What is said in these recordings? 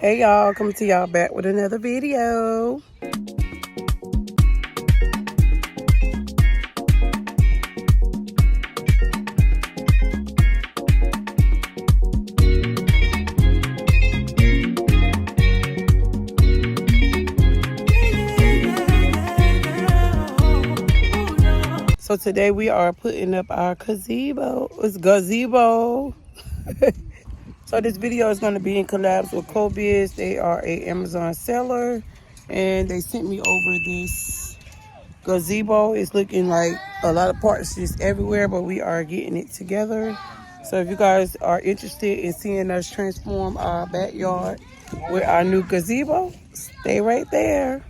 Hey y'all, coming to y'all back with another video. So today we are putting up our gazebo. It's gazebo. So this video is going to be in collabs with Cobiz. They are a Amazon seller, and they sent me over this gazebo. It's looking like a lot of parts just everywhere, but we are getting it together. So if you guys are interested in seeing us transform our backyard with our new gazebo, stay right there.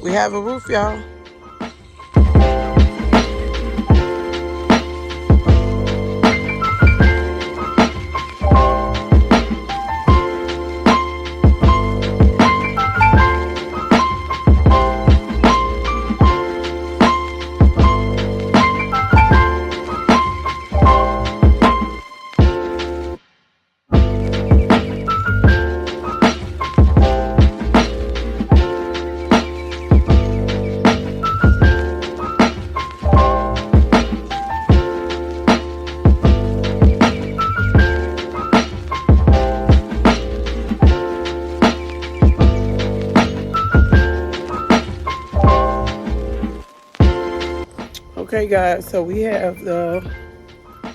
We have a roof, y'all. Okay guys, so we have the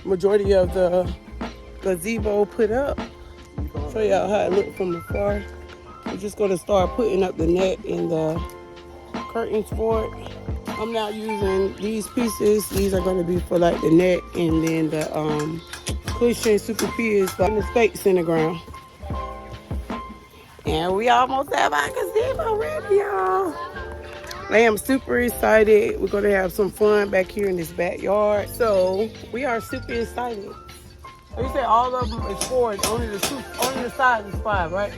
majority of the gazebo put up. Show y'all how it looked from afar. We're just going to start putting up the net and the curtains for it. I'm not using these pieces. These are going to be for like the net, and then the cushion super P is like the stakes in the ground. And we almost have our gazebo ready, y'all. I am super excited. We're going to have some fun back here in this backyard. So we are super excited. You said all of them is 4. Only the size is 5, right?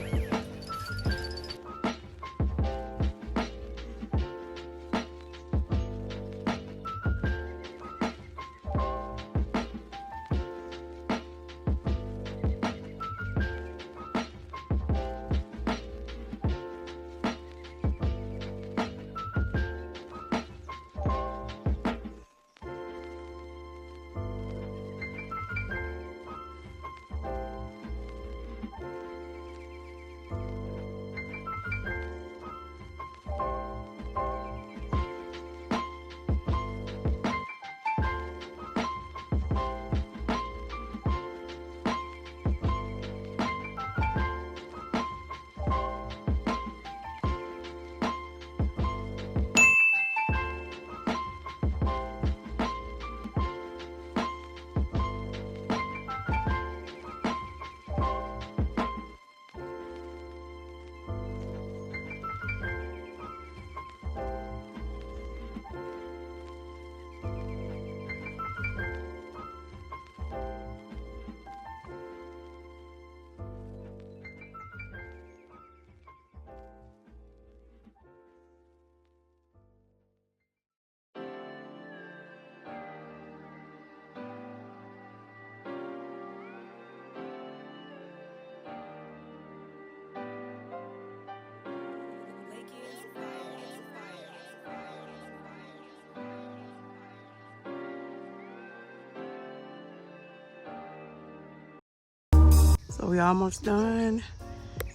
So we almost done.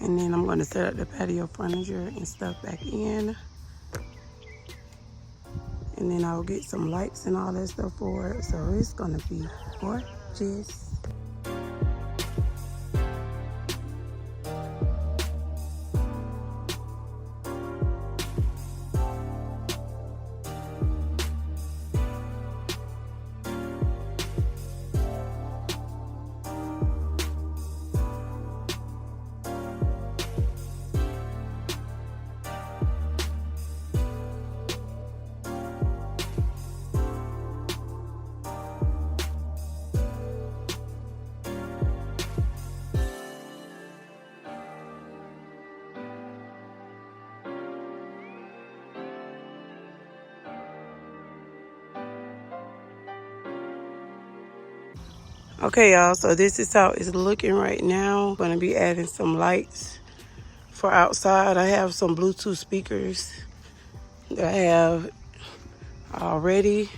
And then I'm going to set up the patio furniture and stuff back in. And then I'll get some lights and all that stuff for it. So it's going to be gorgeous. Okay, y'all, so this is how it's looking right now. Gonna be adding some lights for outside. I have some Bluetooth speakers that I have already.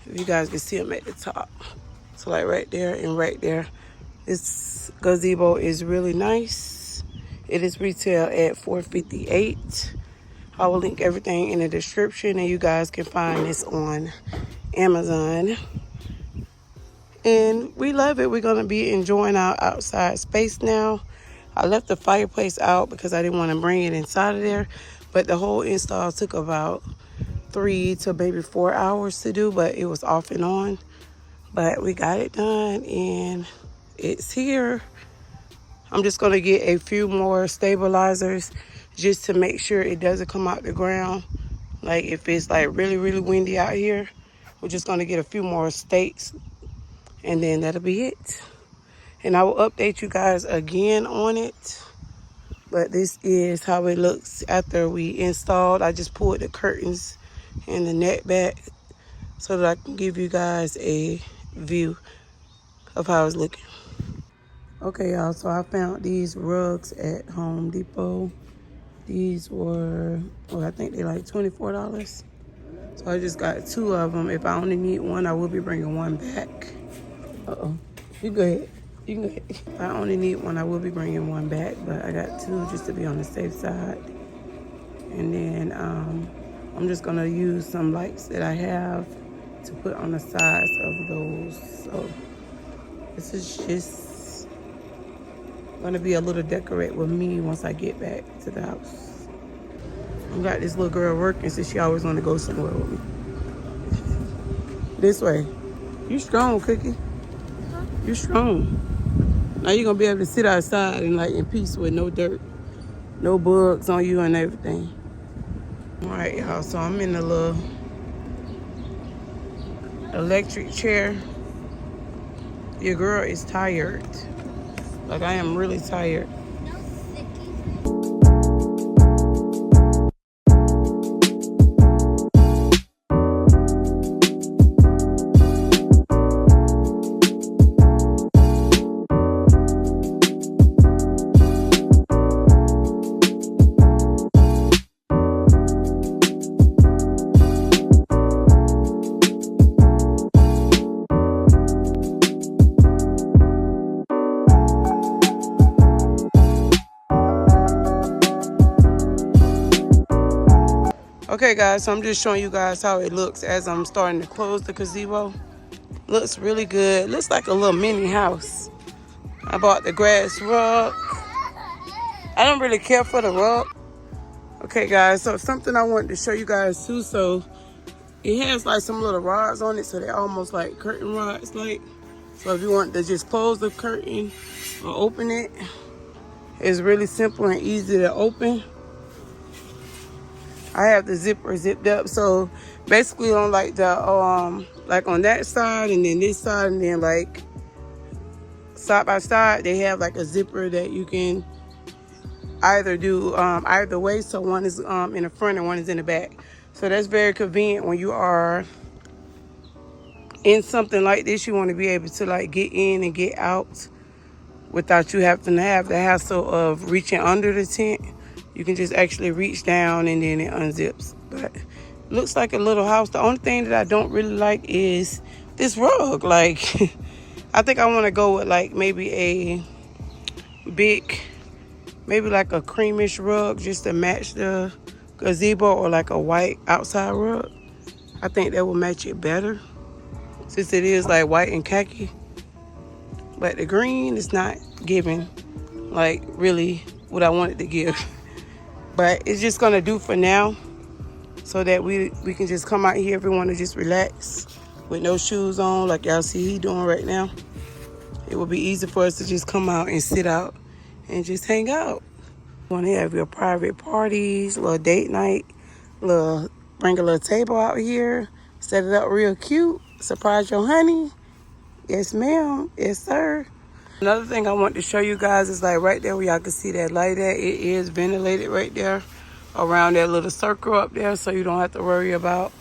If you guys can see them at the top. So like right there and right there. This gazebo is really nice. It is retail at $458. I will link everything in the description and you guys can find this on Amazon. And we love it. We're going to be enjoying our outside space now. I left the fireplace out because I didn't want to bring it inside of there. But the whole install took about 3 to maybe 4 hours to do, but it was off and on. But we got it done and it's here. I'm just going to get a few more stabilizers just to make sure it doesn't come out the ground. Like if it's like really, really windy out here, we're just going to get a few more stakes and then that'll be it. And I will update you guys again on it. But this is how it looks after we installed. I just pulled the curtains and the net back so that I can give you guys a view of how it's looking. Okay, y'all, so I found these rugs at Home Depot. These were, well, I think they're like $24. So I just got 2 of them. If I only need one, I will be bringing one back. Uh-oh. You go ahead. You can go ahead. If I only need one, I will be bringing one back, but I got 2 just to be on the safe side. And then I'm just gonna use some lights that I have to put on the sides of those. So this is just gonna be a little decorate with me once I get back to the house. I got this little girl working, so she always wanna go somewhere with me. This way. You strong, Cookie. You strong. Now you're gonna be able to sit outside and like in peace with no dirt, no bugs on you and everything. All right, y'all, so I'm in the little electric chair. Your girl is tired. Like I am really tired. Okay, guys, so I'm just showing you guys how it looks as I'm starting to close the gazebo. Looks really good. Looks like a little mini house. I bought the grass rug. I don't really care for the rug. Okay, guys, so something I wanted to show you guys too. So it has like some little rods on it, so they're almost like curtain rods. Like, so if you want to just close the curtain or open it, it's really simple and easy to open. I have the zipper zipped up, so basically on like the like on that side and then this side and then like side by side, they have like a zipper that you can either do either way. So one is in the front and one is in the back. So that's very convenient when you are in something like this. You want to be able to like get in and get out without you having to have the hassle of reaching under the tent. You can just actually reach down and then it unzips. But it looks like a little house. The only thing that I don't really like is this rug. Like, I think I want to go with like maybe a big, maybe like a creamish rug just to match the gazebo, or like a white outside rug. I think that will match it better since it is like white and khaki. But the green is not giving like really what I wanted to give. But it's just gonna do for now, so that we can just come out here if we want to just relax with no shoes on, like y'all see he doing right now. It will be easy for us to just come out and sit out and just hang out. You want to have your private parties, little date night, bring a little table out here, set it up real cute, surprise your honey. Yes, ma'am. Yes, sir. Another thing I want to show you guys is like right there where y'all can see that light at. It is ventilated right there around that little circle up there, so you don't have to worry about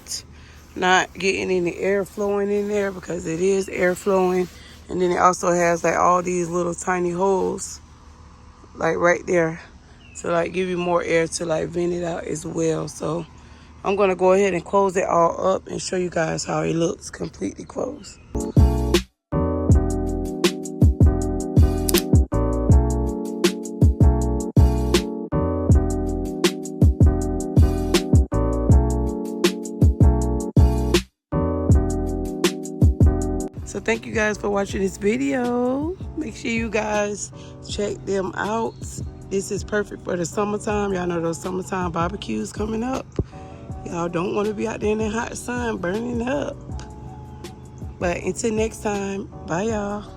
not getting any air flowing in there, because it is air flowing And then it also has like all these little tiny holes like right there to like give you more air to like vent it out as well. So I'm gonna go ahead and close it all up and show you guys how it looks completely closed. So thank you guys for watching this video. Make sure you guys check them out. This is perfect for the summertime. Y'all know those summertime barbecues coming up. Y'all don't want to be out there in the hot sun burning up. But until next time, bye y'all.